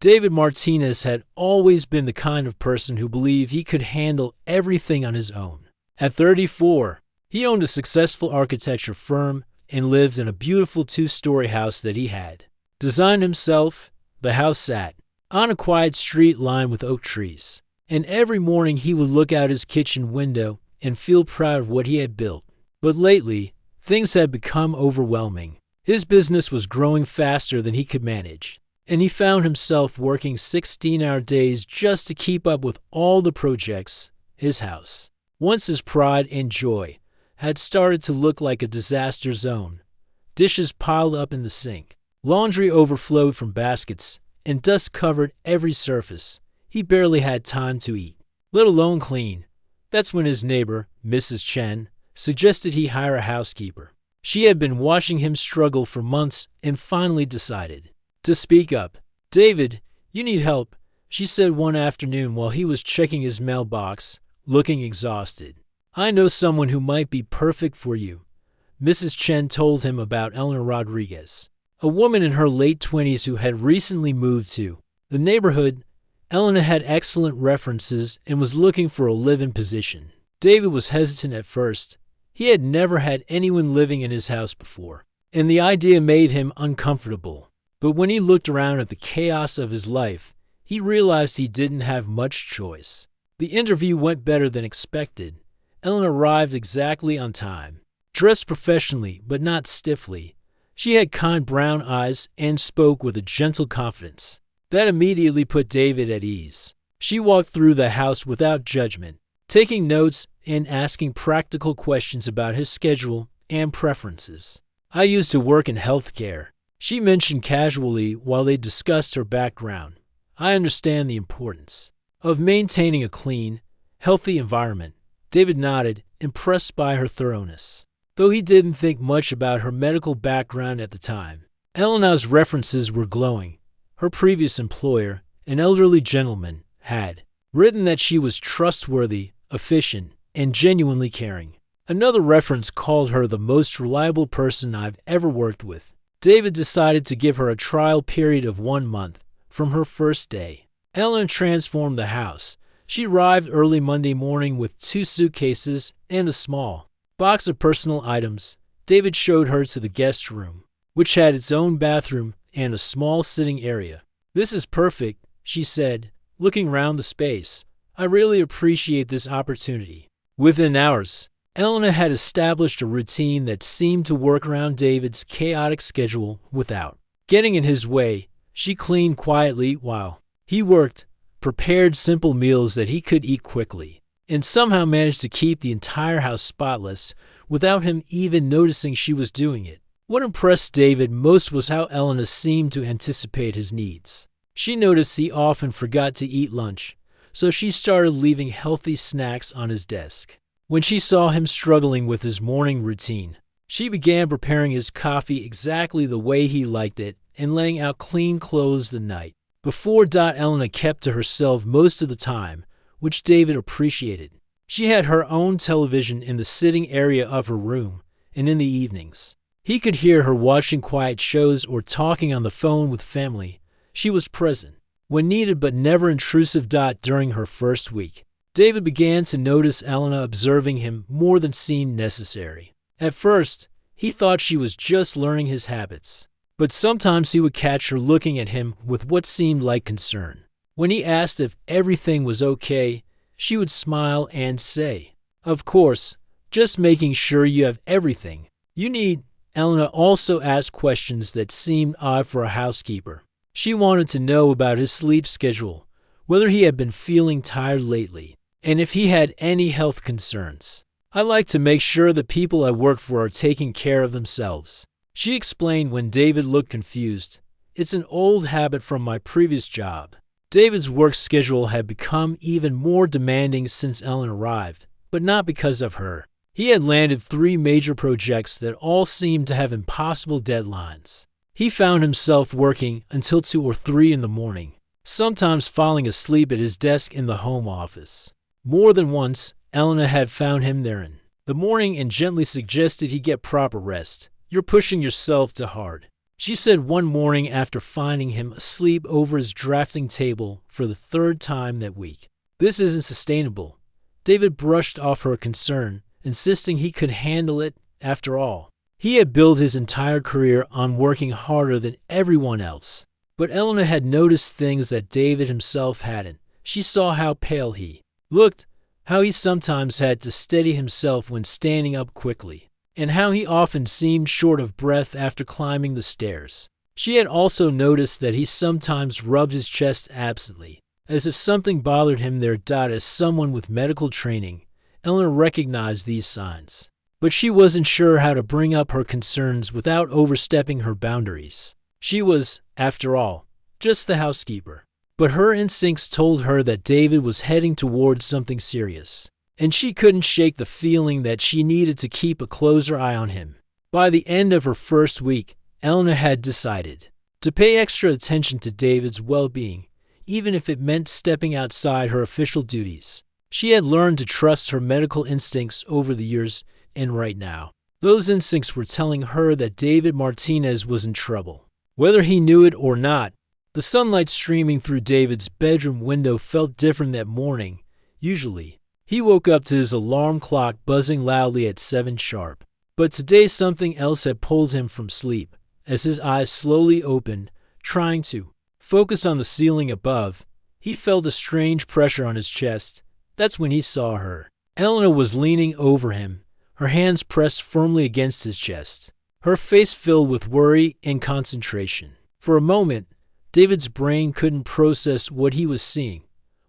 David Martinez had always been the kind of person who believed he could handle everything on his own. At 34, he owned a successful architecture firm and lived in a beautiful two-story house that he had designed himself. The house sat on a quiet street lined with oak trees, and every morning he would look out his kitchen window and feel proud of what he had built. But lately, things had become overwhelming. His business was growing faster than he could manage, and he found himself working 16-hour days just to keep up with all the projects. His house, once his pride and joy, had started to look like a disaster zone. Dishes piled up in the sink, laundry overflowed from baskets, and dust covered every surface. He barely had time to eat, let alone clean. That's when his neighbor, Mrs. Chen, suggested he hire a housekeeper. She had been watching him struggle for months and finally decided to speak up. "David, you need help," she said one afternoon while he was checking his mailbox, looking exhausted. "I know someone who might be perfect for you." Mrs. Chen told him about Eleanor Rodriguez, a woman in her late 20s who had recently moved to the neighborhood. Eleanor had excellent references and was looking for a live-in position. David was hesitant at first. He had never had anyone living in his house before, and the idea made him uncomfortable. But when he looked around at the chaos of his life, he realized he didn't have much choice. The interview went better than expected. Eleanor arrived exactly on time, dressed professionally but not stiffly. She had kind brown eyes and spoke with a gentle confidence that immediately put David at ease. She walked through the house without judgment, taking notes and asking practical questions about his schedule and preferences. "I used to work in healthcare," she mentioned casually while they discussed her background. "I understand the importance of maintaining a clean, healthy environment." David nodded, impressed by her thoroughness, though he didn't think much about her medical background at the time. Eleanor's references were glowing. Her previous employer, an elderly gentleman, had written that she was trustworthy, efficient, and genuinely caring. Another reference called her the most reliable person I've ever worked with. David decided to give her a trial period of 1 month from her first day. Eleanor transformed the house. She arrived early Monday morning with 2 suitcases and a small box of personal items. David showed her to the guest room, which had its own bathroom and a small sitting area. "This is perfect," she said, looking around the space. "I really appreciate this opportunity." Within hours, Eleanor had established a routine that seemed to work around David's chaotic schedule without getting in his way. She cleaned quietly while he worked, prepared simple meals that he could eat quickly, and somehow managed to keep the entire house spotless without him even noticing she was doing it. What impressed David most was how Eleanor seemed to anticipate his needs. She noticed he often forgot to eat lunch, so she started leaving healthy snacks on his desk. When she saw him struggling with his morning routine, she began preparing his coffee exactly the way he liked it and laying out clean clothes the night before. Eleanor kept to herself most of the time, which David appreciated. She had her own television in the sitting area of her room, and in the evenings, he could hear her watching quiet shows or talking on the phone with family. She was present when needed but never intrusive. During her first week, David began to notice Eleanor observing him more than seemed necessary. At first, he thought she was just learning his habits, but sometimes he would catch her looking at him with what seemed like concern. When he asked if everything was okay, she would smile and say, "Of course, just making sure you have everything you need." Eleanor also asked questions that seemed odd for a housekeeper. She wanted to know about his sleep schedule, whether he had been feeling tired lately, and if he had any health concerns. "I like to make sure the people I work for are taking care of themselves," she explained when David looked confused. "It's an old habit from my previous job." David's work schedule had become even more demanding since Eleanor arrived, but not because of her. He had landed 3 major projects that all seemed to have impossible deadlines. He found himself working until 2 or 3 in the morning, sometimes falling asleep at his desk in the home office. More than once, Eleanor had found him there in the morning and gently suggested he get proper rest. "You're pushing yourself too hard." she said one morning after finding him asleep over his drafting table for the third time that week. This isn't sustainable. David brushed off her concern, insisting he could handle it after all. He had built his entire career on working harder than everyone else. But Eleanor had noticed things that David himself hadn't. She saw how pale he looked, how he sometimes had to steady himself when standing up quickly, and how he often seemed short of breath after climbing the stairs. She had also noticed that he sometimes rubbed his chest absently, as if something bothered him there. As someone with medical training, Eleanor recognized these signs. But she wasn't sure how to bring up her concerns without overstepping her boundaries. She was, after all, just the housekeeper. But her instincts told her that David was heading towards something serious, and she couldn't shake the feeling that she needed to keep a closer eye on him. By the end of her first week, Eleanor had decided to pay extra attention to David's well-being, even if it meant stepping outside her official duties. She had learned to trust her medical instincts over the years, and right now, those instincts were telling her that David Martinez was in trouble. Whether he knew it or not, the sunlight streaming through David's bedroom window felt different that morning. Usually, he woke up to his alarm clock buzzing loudly at 7 sharp. But today something else had pulled him from sleep. As his eyes slowly opened, trying to focus on the ceiling above, he felt a strange pressure on his chest. That's when he saw her. Eleanor was leaning over him, her hands pressed firmly against his chest, her face filled with worry and concentration. For a moment, David's brain couldn't process what he was seeing.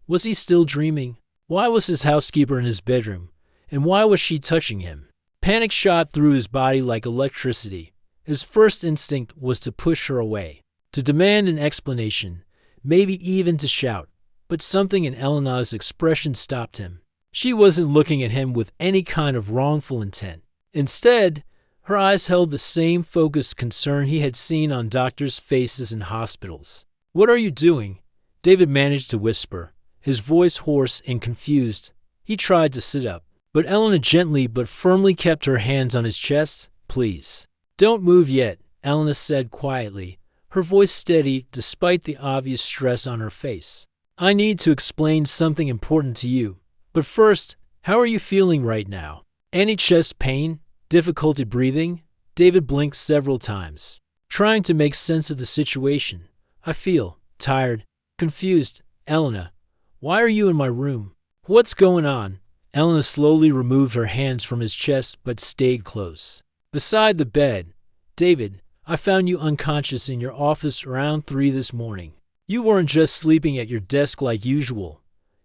Was he still dreaming? Why was his housekeeper in his bedroom? And why was she touching him? Panic shot through his body like electricity. His first instinct was to push her away, to demand an explanation, maybe even to shout. But something in Eleanor's expression stopped him. She wasn't looking at him with any kind of wrongful intent. Instead, her eyes held the same focused concern he had seen on doctors' faces in hospitals. "What are you doing?" David managed to whisper, his voice hoarse and confused. He tried to sit up, but Eleanor gently but firmly kept her hands on his chest. "Please, don't move yet," Eleanor said quietly, her voice steady despite the obvious stress on her face. "I need to explain something important to you. But first, how are you feeling right now? Any chest pain? Difficulty breathing?" David blinked several times, trying to make sense of the situation. "I feel tired, confused." "Eleanor, why are you in my room? What's going on?" Eleanor slowly removed her hands from his chest but stayed close. "Beside the bed. David, I found you unconscious in your office around 3 this morning. You weren't just sleeping at your desk like usual.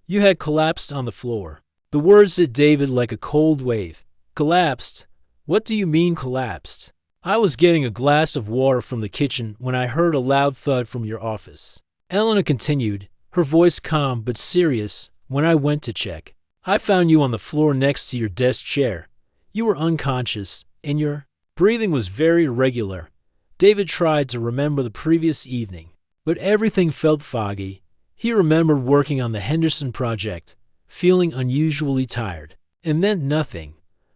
You had collapsed on the floor." The words hit David like a cold wave. "Collapsed? What do you mean collapsed?" "I was getting a glass of water from the kitchen when I heard a loud thud from your office," Eleanor continued, her voice calm but serious. "When I went to check, I found you on the floor next to your desk chair. You were unconscious, and your breathing was very irregular." David tried to remember the previous evening, but everything felt foggy. He remembered working on the Henderson project, feeling unusually tired, and then nothing.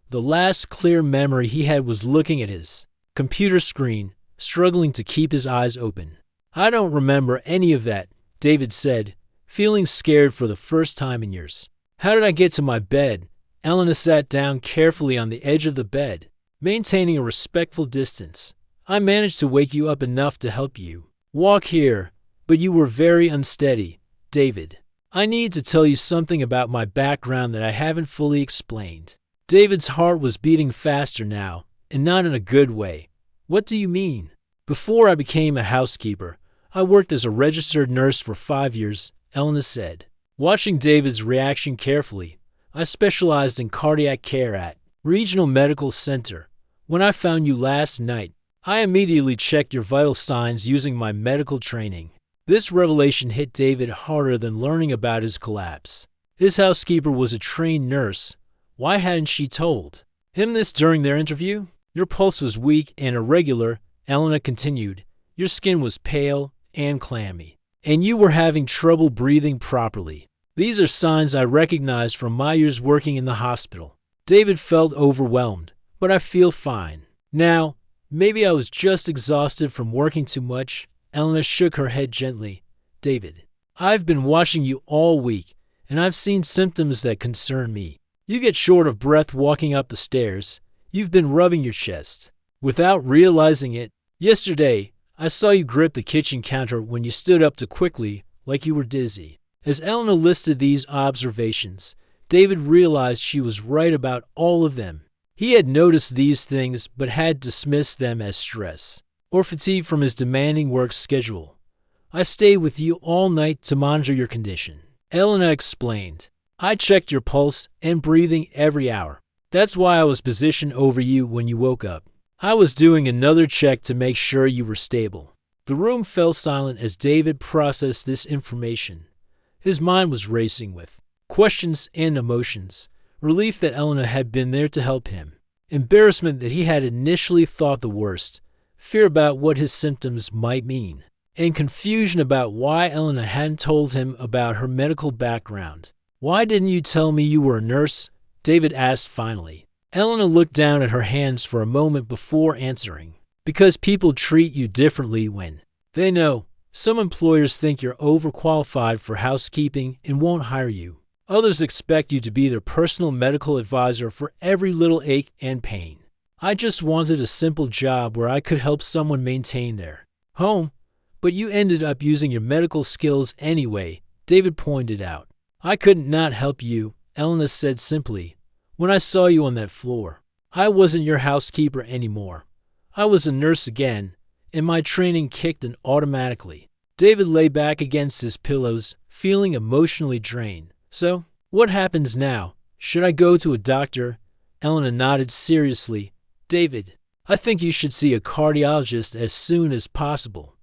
The last clear memory he had was looking at his computer screen, struggling to keep his eyes open. "I don't remember any of that," David said, feeling scared for the first time in years. "How did I get to my bed?" Eleanor sat down carefully on the edge of the bed, maintaining a respectful distance. "I managed to wake you up enough to help you walk here, but you were very unsteady. David, I need to tell you something about my background that I haven't fully explained." David's heart was beating faster now, and not in a good way. "What do you mean?" "Before I became a housekeeper, I worked as a registered nurse for 5 years, Eleanor said, watching David's reaction carefully. "I specialized in cardiac care at Regional Medical Center. When I found you last night, I immediately checked your vital signs using my medical training." This revelation hit David harder than learning about his collapse. His housekeeper was a trained nurse. Why hadn't she told him this during their interview? "Your pulse was weak and irregular," Eleanor continued. "Your skin was pale and clammy, and you were having trouble breathing properly. These are signs I recognized from my years working in the hospital." David felt overwhelmed. "But I feel fine now. Maybe I was just exhausted from working too much. Elena shook her head gently. David, I've been watching you all week, and I've seen symptoms that concern me. You get short of breath walking up the stairs. You've been rubbing your chest. Without realizing it, yesterday, I saw you grip the kitchen counter when you stood up too quickly, like you were dizzy. As Elena listed these observations, David realized she was right about all of them. He had noticed these things but had dismissed them as stress or fatigue from his demanding work schedule. I stayed with you all night to monitor your condition, Elena explained. I checked your pulse and breathing every hour. That's why I was positioned over you when you woke up. I was doing another check to make sure you were stable. The room fell silent as David processed this information. His mind was racing with questions and emotions, relief that Elena had been there to help him, embarrassment that he had initially thought the worst, fear about what his symptoms might mean, and confusion about why Elena hadn't told him about her medical background. Why didn't you tell me you were a nurse? David asked finally. Elena looked down at her hands for a moment before answering. Because people treat you differently when they know. Some employers think you're overqualified for housekeeping and won't hire you. Others expect you to be their personal medical advisor for every little ache and pain. I just wanted a simple job where I could help someone maintain their home, but you ended up using your medical skills anyway, David pointed out. I couldn't not help you, Elena said simply. When I saw you on that floor, I wasn't your housekeeper anymore. I was a nurse again, and my training kicked in automatically. David lay back against his pillows, feeling emotionally drained. So, what happens now? Should I go to a doctor? Elena nodded seriously. David, I think you should see a cardiologist as soon as possible.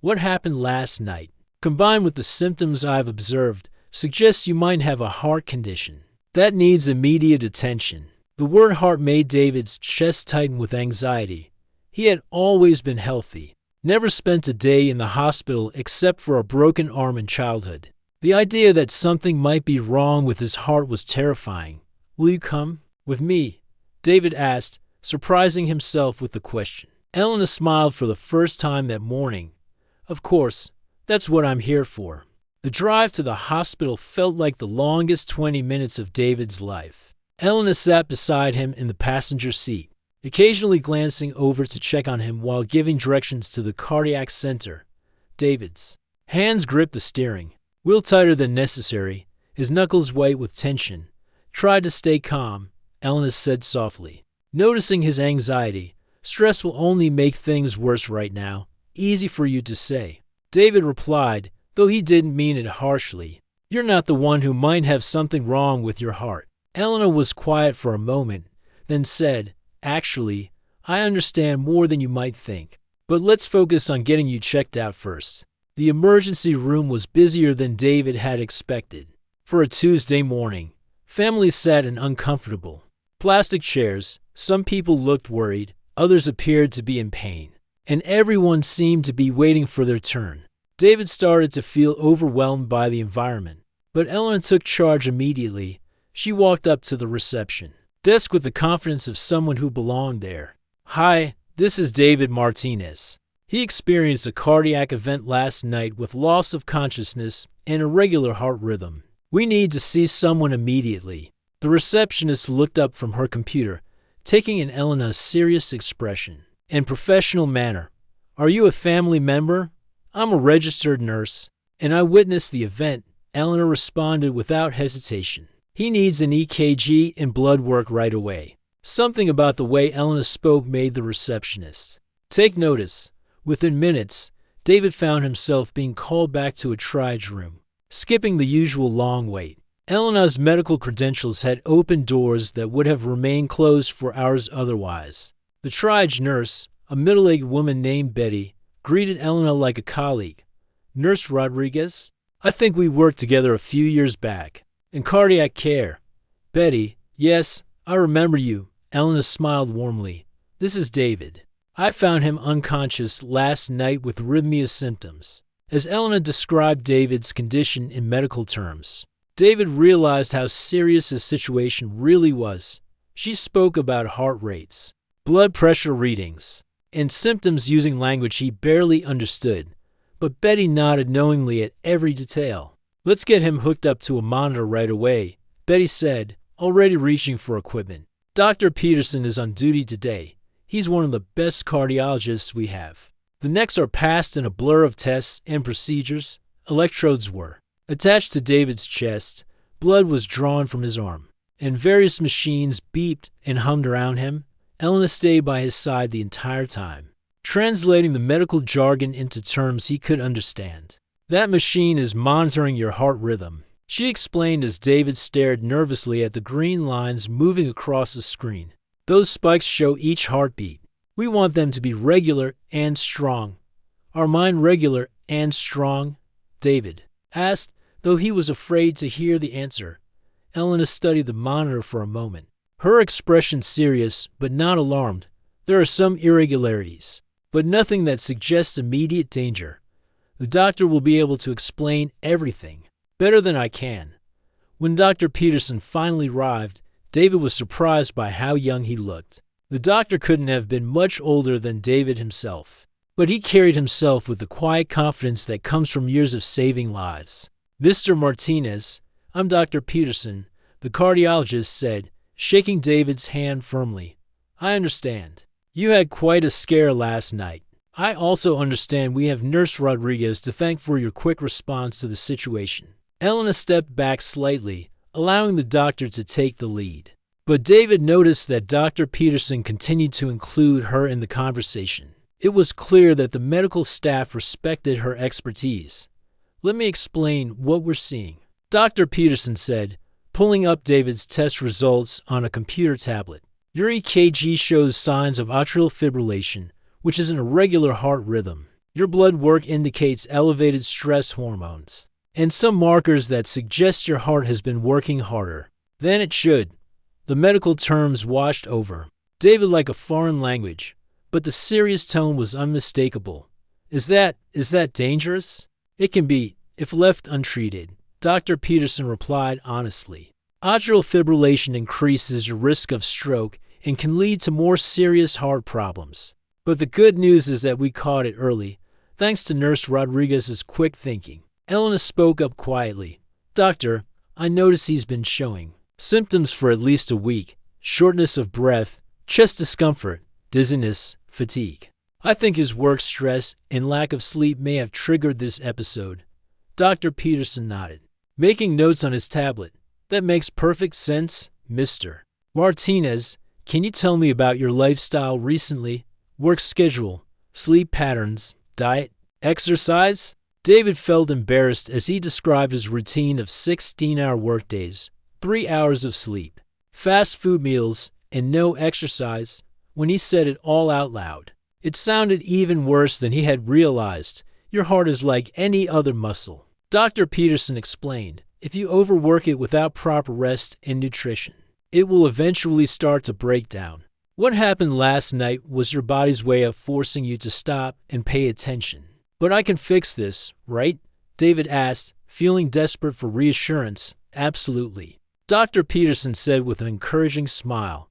What happened last night, combined with the symptoms I've observed, suggests you might have a heart condition that needs immediate attention. The word heart made David's chest tighten with anxiety. He had always been healthy, never spent a day in the hospital except for a broken arm in childhood. The idea that something might be wrong with his heart was terrifying. Will you come with me? David asked, surprising himself with the question. Elena smiled for the first time that morning. Of course, that's what I'm here for. The drive to the hospital felt like the longest 20 minutes of David's life. Elena sat beside him in the passenger seat, occasionally glancing over to check on him while giving directions to the cardiac center. David's hands gripped the steering wheel tighter than necessary, his knuckles white with tension. Try to stay calm, Elena said softly. Noticing his anxiety, stress will only make things worse right now. Easy for you to say. David replied, though he didn't mean it harshly. You're not the one who might have something wrong with your heart. Elena was quiet for a moment, then said, Actually, I understand more than you might think. But let's focus on getting you checked out first. The emergency room was busier than David had expected. For a Tuesday morning, families sat in uncomfortable plastic chairs. Some people looked worried, others appeared to be in pain, and everyone seemed to be waiting for their turn. David started to feel overwhelmed by the environment, but Elena took charge immediately. She walked up to the reception desk with the confidence of someone who belonged there. Hi, this is David Martinez. He experienced a cardiac event last night with loss of consciousness and irregular heart rhythm. We need to see someone immediately. The receptionist looked up from her computer, taking in Elena's serious expression and professional manner. Are you a family member? I'm a registered nurse, and I witnessed the event, Elena responded without hesitation. He needs an EKG and blood work right away. Something about the way Elena spoke made the receptionist take notice. Within minutes, David found himself being called back to a triage room, skipping the usual long wait. Elena's medical credentials had opened doors that would have remained closed for hours otherwise. The triage nurse, a middle-aged woman named Betty, greeted Elena like a colleague. Nurse Rodriguez? I think we worked together a few years back. In cardiac care. Betty, yes, I remember you. Elena smiled warmly. This is David. I found him unconscious last night with arrhythmia symptoms. As Elena described David's condition in medical terms, David realized how serious his situation really was. She spoke about heart rates, blood pressure readings, and symptoms using language he barely understood, but Betty nodded knowingly at every detail. "Let's get him hooked up to a monitor right away," Betty said, already reaching for equipment. "Dr. Peterson is on duty today. He's one of the best cardiologists we have." The necks are passed in a blur of tests and procedures. Electrodes were attached to David's chest, blood was drawn from his arm, and various machines beeped and hummed around him. Elena stayed by his side the entire time, translating the medical jargon into terms he could understand. "That machine is monitoring your heart rhythm," she explained as David stared nervously at the green lines moving across the screen. "Those spikes show each heartbeat. We want them to be regular and strong." "Are mine regular and strong?" David asked, though he was afraid to hear the answer. Elena studied the monitor for a moment, her expression serious but not alarmed. "There are some irregularities, but nothing that suggests immediate danger. The doctor will be able to explain everything better than I can." When Dr. Peterson finally arrived, David was surprised by how young he looked. The doctor couldn't have been much older than David himself, but he carried himself with the quiet confidence that comes from years of saving lives. "Mr. Martinez, I'm Dr. Peterson," the cardiologist said, shaking David's hand firmly. "I understand. You had quite a scare last night. I also understand we have Nurse Rodriguez to thank for your quick response to the situation." Elena stepped back slightly, allowing the doctor to take the lead. But David noticed that Dr. Peterson continued to include her in the conversation. It was clear that the medical staff respected her expertise. "Let me explain what we're seeing," Dr. Peterson said, pulling up David's test results on a computer tablet. "Your EKG shows signs of atrial fibrillation, which is an irregular heart rhythm. Your blood work indicates elevated stress hormones, and some markers that suggest your heart has been working harder than it should." The medical terms washed over David like a foreign language, but the serious tone was unmistakable. Is that dangerous?" "It can be, if left untreated," Dr. Peterson replied honestly. "Atrial fibrillation increases your risk of stroke and can lead to more serious heart problems. But the good news is that we caught it early, thanks to Nurse Rodriguez's quick thinking." Elena spoke up quietly. "Doctor, I notice he's been showing symptoms for at least a week: shortness of breath, chest discomfort, dizziness, fatigue. I think his work stress and lack of sleep may have triggered this episode." Dr. Peterson nodded, making notes on his tablet. "That makes perfect sense, Mr. Martinez. Can you tell me about your lifestyle recently? Work schedule, sleep patterns, diet, exercise?" David felt embarrassed as he described his routine of 16-hour workdays, 3 hours of sleep, fast food meals, and no exercise. When he said it all out loud, it sounded even worse than he had realized. "Your heart is like any other muscle," Dr. Peterson explained. "If you overwork it without proper rest and nutrition, it will eventually start to break down. What happened last night was your body's way of forcing you to stop and pay attention." "But I can fix this, right?" David asked, feeling desperate for reassurance. "Absolutely," Dr. Peterson said with an encouraging smile.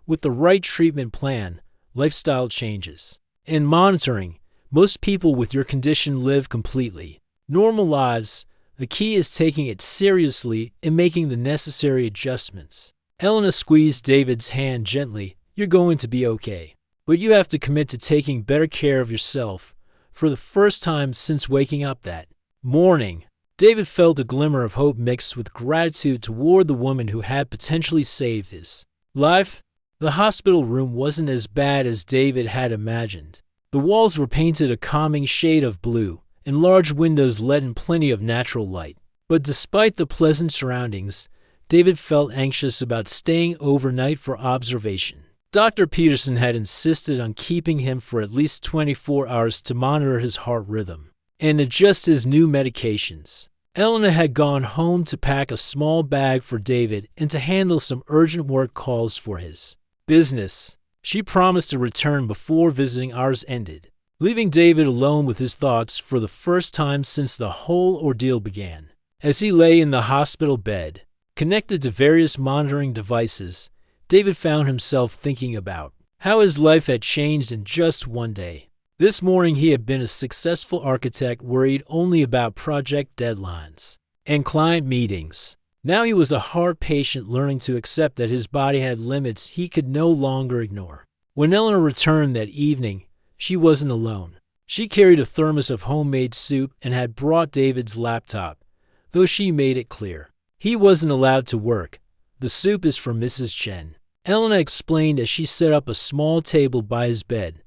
"With the right treatment plan, lifestyle changes, and monitoring, most people with your condition live completely normal lives. The key is taking it seriously and making the necessary adjustments." Elena squeezed David's hand gently. "You're going to be okay, but you have to commit to taking better care of yourself." For the first time since waking up that morning, David felt a glimmer of hope mixed with gratitude toward the woman who had potentially saved his life. The hospital room wasn't as bad as David had imagined. The walls were painted a calming shade of blue, and large windows let in plenty of natural light. But despite the pleasant surroundings, David felt anxious about staying overnight for observation. Dr. Peterson had insisted on keeping him for at least 24 hours to monitor his heart rhythm and adjust his new medications. Elena had gone home to pack a small bag for David and to handle some urgent work calls for his business. She promised to return before visiting hours ended, leaving David alone with his thoughts for the first time since the whole ordeal began. As he lay in the hospital bed, connected to various monitoring devices, David found himself thinking about how his life had changed in just one day. This morning he had been a successful architect worried only about project deadlines and client meetings. Now he was a hard patient learning to accept that his body had limits he could no longer ignore. When Eleanor returned that evening, she wasn't alone. She carried a thermos of homemade soup and had brought David's laptop, though she made it clear he wasn't allowed to work. The soup is for Mrs. Chen, Eleanor explained as she set up a small table by his bed.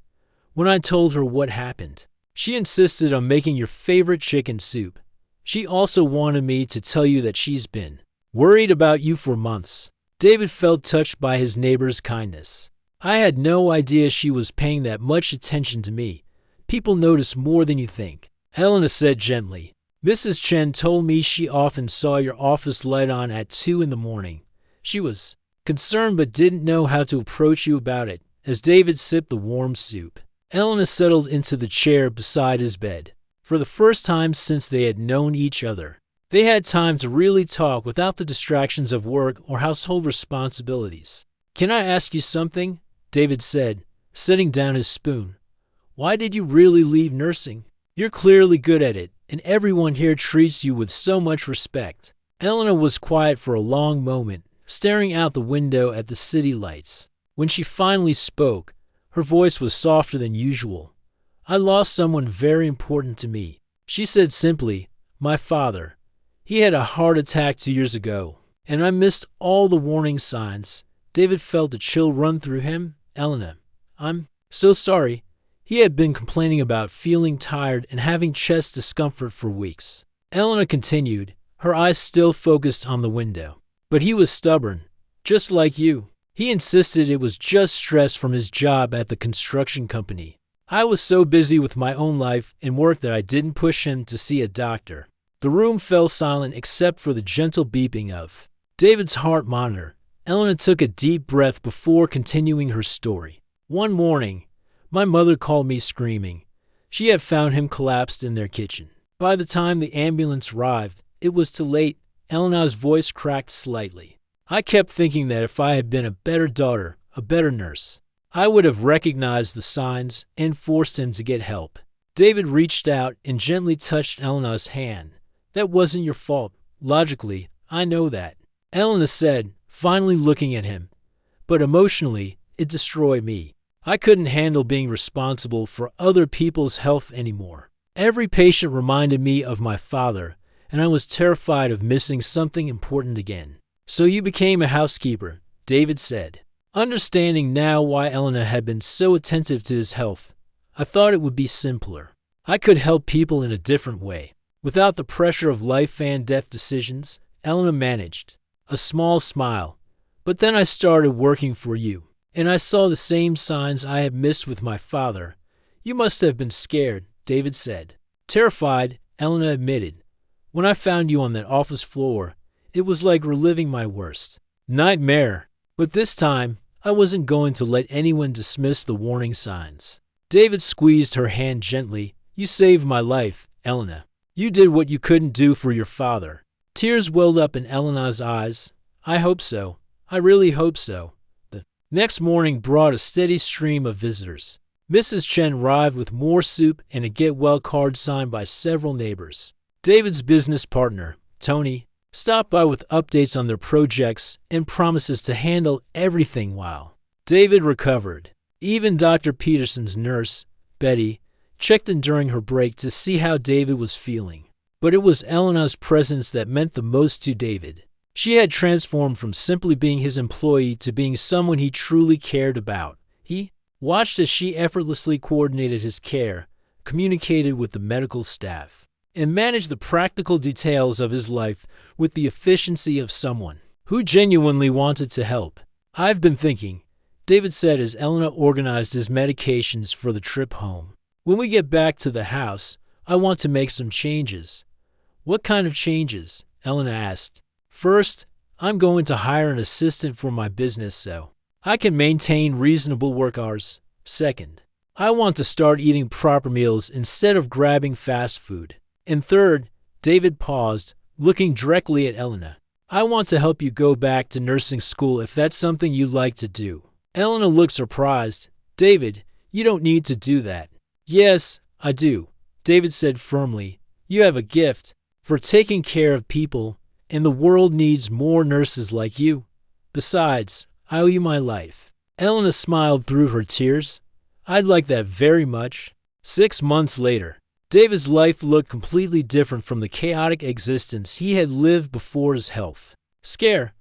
When I told her what happened, she insisted on making your favorite chicken soup. She also wanted me to tell you that she's been worried about you for months. David felt touched by his neighbor's kindness. I had no idea she was paying that much attention to me. People notice more than you think, Eleanor said gently. Mrs. Chen told me she often saw your office light on at 2 in the morning. She was concerned but didn't know how to approach you about it. As David sipped the warm soup, Eleanor settled into the chair beside his bed. For the first time since they had known each other, they had time to really talk without the distractions of work or household responsibilities. Can I ask you something? David said, setting down his spoon. Why did you really leave nursing? You're clearly good at it, and everyone here treats you with so much respect. Eleanor was quiet for a long moment, staring out the window at the city lights. When she finally spoke, her voice was softer than usual. I lost someone very important to me. She said simply, my father. He had a heart attack 2 years ago, and I missed all the warning signs. David felt a chill run through him. Eleanor, I'm so sorry. He had been complaining about feeling tired and having chest discomfort for weeks. Eleanor continued, her eyes still focused on the window. But he was stubborn, just like you. He insisted it was just stress from his job at the construction company. I was so busy with my own life and work that I didn't push him to see a doctor. The room fell silent except for the gentle beeping of David's heart monitor. Eleanor took a deep breath before continuing her story. One morning, my mother called me screaming. She had found him collapsed in their kitchen. By the time the ambulance arrived, it was too late. Eleanor's voice cracked slightly. I kept thinking that if I had been a better daughter, a better nurse, I would have recognized the signs and forced him to get help. David reached out and gently touched Eleanor's hand. That wasn't your fault. Logically, I know that, Eleanor said, finally looking at him. But emotionally, it destroyed me. I couldn't handle being responsible for other people's health anymore. Every patient reminded me of my father, and I was terrified of missing something important again. So you became a housekeeper, David said, understanding now why Eleanor had been so attentive to his health. I thought it would be simpler. I could help people in a different way. Without the pressure of life and death decisions, Eleanor managed. A small smile. But then I started working for you, and I saw the same signs I had missed with my father. You must have been scared, David said. Terrified, Eleanor admitted. When I found you on that office floor, it was like reliving my worst nightmare. But this time, I wasn't going to let anyone dismiss the warning signs. David squeezed her hand gently. You saved my life, Eleanor. You did what you couldn't do for your father. Tears welled up in Eleanor's eyes. I hope so. I really hope so. The next morning brought a steady stream of visitors. Mrs. Chen arrived with more soup and a get well card signed by several neighbors. David's business partner, Tony, stopped by with updates on their projects and promises to handle everything while David recovered. Even Dr. Peterson's nurse, Betty, checked in during her break to see how David was feeling. But it was Eleanor's presence that meant the most to David. She had transformed from simply being his employee to being someone he truly cared about. He watched as she effortlessly coordinated his care, communicated with the medical staff, and managed the practical details of his life with the efficiency of someone who genuinely wanted to help. I've been thinking, David said as Eleanor organized his medications for the trip home. When we get back to the house, I want to make some changes. What kind of changes? Eleanor asked. First, I'm going to hire an assistant for my business so I can maintain reasonable work hours. Second, I want to start eating proper meals instead of grabbing fast food. And third, David paused, looking directly at Eleanor. I want to help you go back to nursing school if that's something you'd like to do. Elena looked surprised. David, you don't need to do that. Yes, I do, David said firmly. You have a gift for taking care of people, and the world needs more nurses like you. Besides, I owe you my life. Elena smiled through her tears. I'd like that very much. 6 months later, David's life looked completely different from the chaotic existence he had lived before his health scare.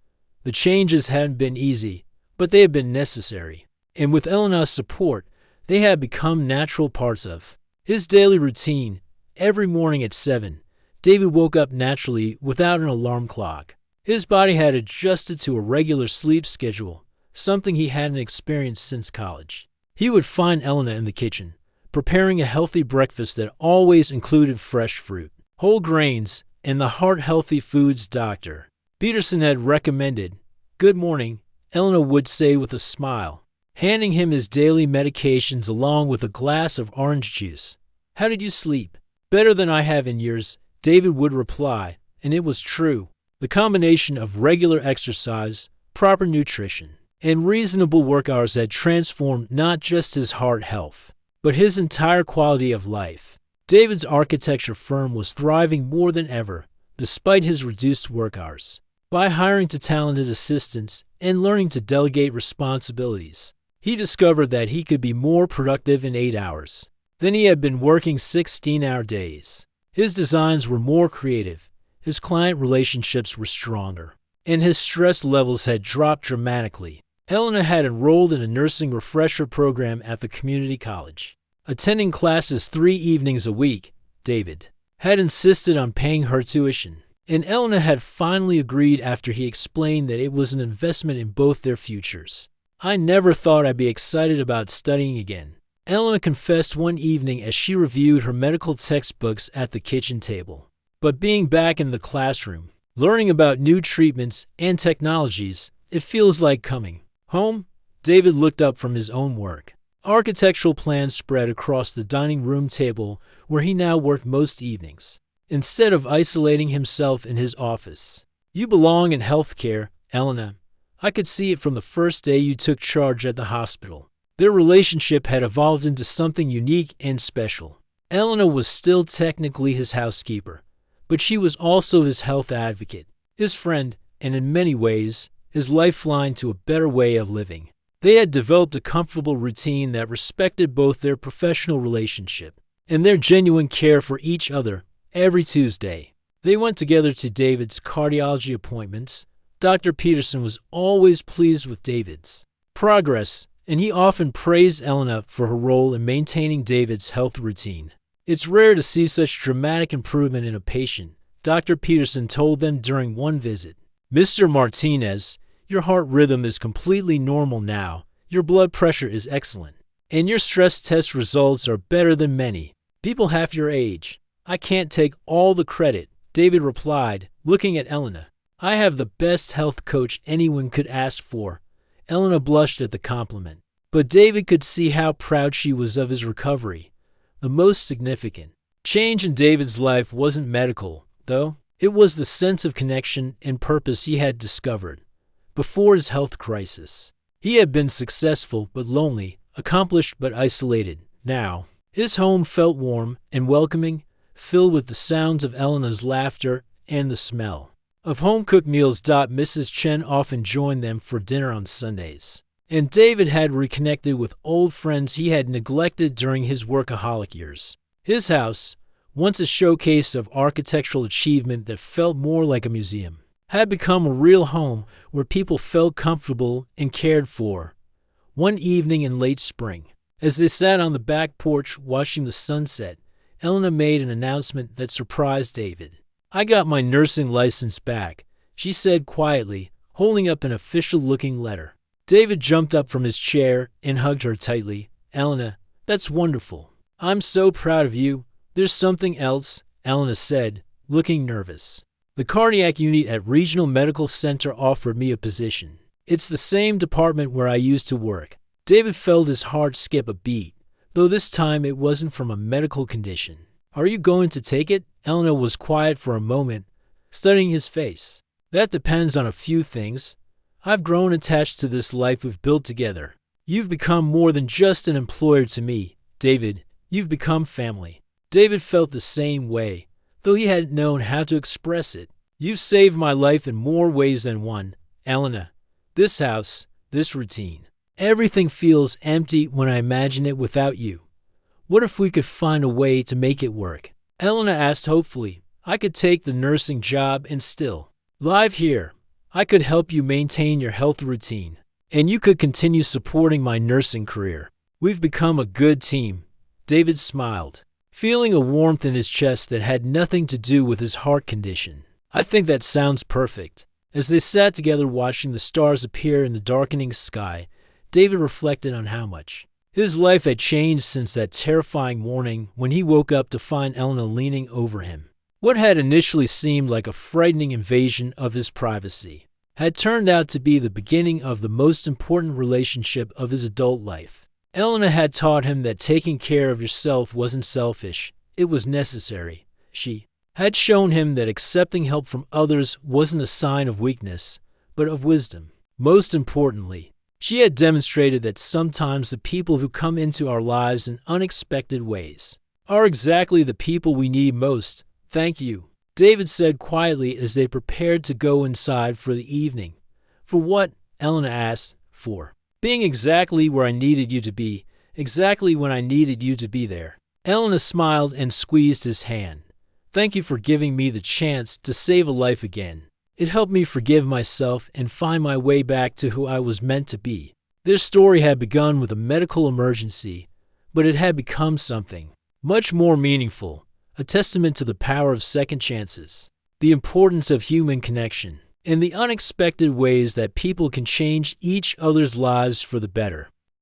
The changes hadn't been easy, but they had been necessary, and with Elena's support, they had become natural parts of his daily routine. Every morning at 7, David woke up naturally without an alarm clock. His body had adjusted to a regular sleep schedule, something he hadn't experienced since college. He would find Elena in the kitchen, preparing a healthy breakfast that always included fresh fruit, whole grains, and the heart-healthy foods Dr. Peterson had recommended. Good morning, Elena would say with a smile, handing him his daily medications along with a glass of orange juice. How did you sleep? Better than I have in years, David would reply, and it was true. The combination of regular exercise, proper nutrition, and reasonable work hours had transformed not just his heart health, but his entire quality of life. David's architecture firm was thriving more than ever, despite his reduced work hours. By hiring talented assistants and learning to delegate responsibilities, he discovered that he could be more productive in 8 hours than he had been working 16-hour days. His designs were more creative, his client relationships were stronger, and his stress levels had dropped dramatically. Elena had enrolled in a nursing refresher program at the community college. Attending classes 3 evenings a week, David had insisted on paying her tuition, and Elena had finally agreed after he explained that it was an investment in both their futures. I never thought I'd be excited about studying again, Elena confessed one evening as she reviewed her medical textbooks at the kitchen table. But being back in the classroom, learning about new treatments and technologies, it feels like coming home. David looked up from his own work. Architectural plans spread across the dining room table where he now worked most evenings, instead of isolating himself in his office. You belong in healthcare, Elena. I could see it from the first day you took charge at the hospital. Their relationship had evolved into something unique and special. Elena was still technically his housekeeper, but she was also his health advocate, his friend, and in many ways, his lifeline to a better way of living. They had developed a comfortable routine that respected both their professional relationship and their genuine care for each other. Every Tuesday, they went together to David's cardiology appointments. Dr. Peterson was always pleased with David's progress, and he often praised Elena for her role in maintaining David's health routine. It's rare to see such dramatic improvement in a patient, Dr. Peterson told them during one visit. Mr. Martinez, your heart rhythm is completely normal now, your blood pressure is excellent, and your stress test results are better than many people half your age. I can't take all the credit, David replied, looking at Elena. I have the best health coach anyone could ask for. Elena blushed at the compliment, but David could see how proud she was of his recovery. The most significant change in David's life wasn't medical, though. It was the sense of connection and purpose he had discovered. Before his health crisis, he had been successful but lonely, accomplished but isolated. Now, his home felt warm and welcoming, filled with the sounds of Elena's laughter and the smell of home-cooked meals. Mrs. Chen often joined them for dinner on Sundays, and David had reconnected with old friends he had neglected during his workaholic years. His house, once a showcase of architectural achievement that felt more like a museum, had become a real home where people felt comfortable and cared for. One evening in late spring, as they sat on the back porch watching the sunset, Elena made an announcement that surprised David. I got my nursing license back, she said quietly, holding up an official-looking letter. David jumped up from his chair and hugged her tightly. Elena, that's wonderful. I'm so proud of you. There's something else, Elena said, looking nervous. The cardiac unit at Regional Medical Center offered me a position. It's the same department where I used to work. David felt his heart skip a beat, though this time it wasn't from a medical condition. Are you going to take it? Elena was quiet for a moment, studying his face. That depends on a few things. I've grown attached to this life we've built together. You've become more than just an employer to me, David. You've become family. David felt the same way, though he hadn't known how to express it. You've saved my life in more ways than one, Elena. This house, this routine. Everything feels empty when I imagine it without you. What if we could find a way to make it work? Elena asked hopefully. I could take the nursing job and still live here. I could help you maintain your health routine, and you could continue supporting my nursing career. We've become a good team. David smiled, feeling a warmth in his chest that had nothing to do with his heart condition. I think that sounds perfect. As they sat together watching the stars appear in the darkening sky, David reflected on how much his life had changed since that terrifying morning when he woke up to find Elena leaning over him. What had initially seemed like a frightening invasion of his privacy had turned out to be the beginning of the most important relationship of his adult life. Elena had taught him that taking care of yourself wasn't selfish, it was necessary. She had shown him that accepting help from others wasn't a sign of weakness, but of wisdom. Most importantly, she had demonstrated that sometimes the people who come into our lives in unexpected ways are exactly the people we need most. Thank you, David said quietly as they prepared to go inside for the evening. For what? Elena asked. For being exactly where I needed you to be, exactly when I needed you to be there. Elena smiled and squeezed his hand. Thank you for giving me the chance to save a life again. It helped me forgive myself and find my way back to who I was meant to be. Their story had begun with a medical emergency, but it had become something much more meaningful, a testament to the power of second chances, the importance of human connection, and the unexpected ways that people can change each other's lives for the better.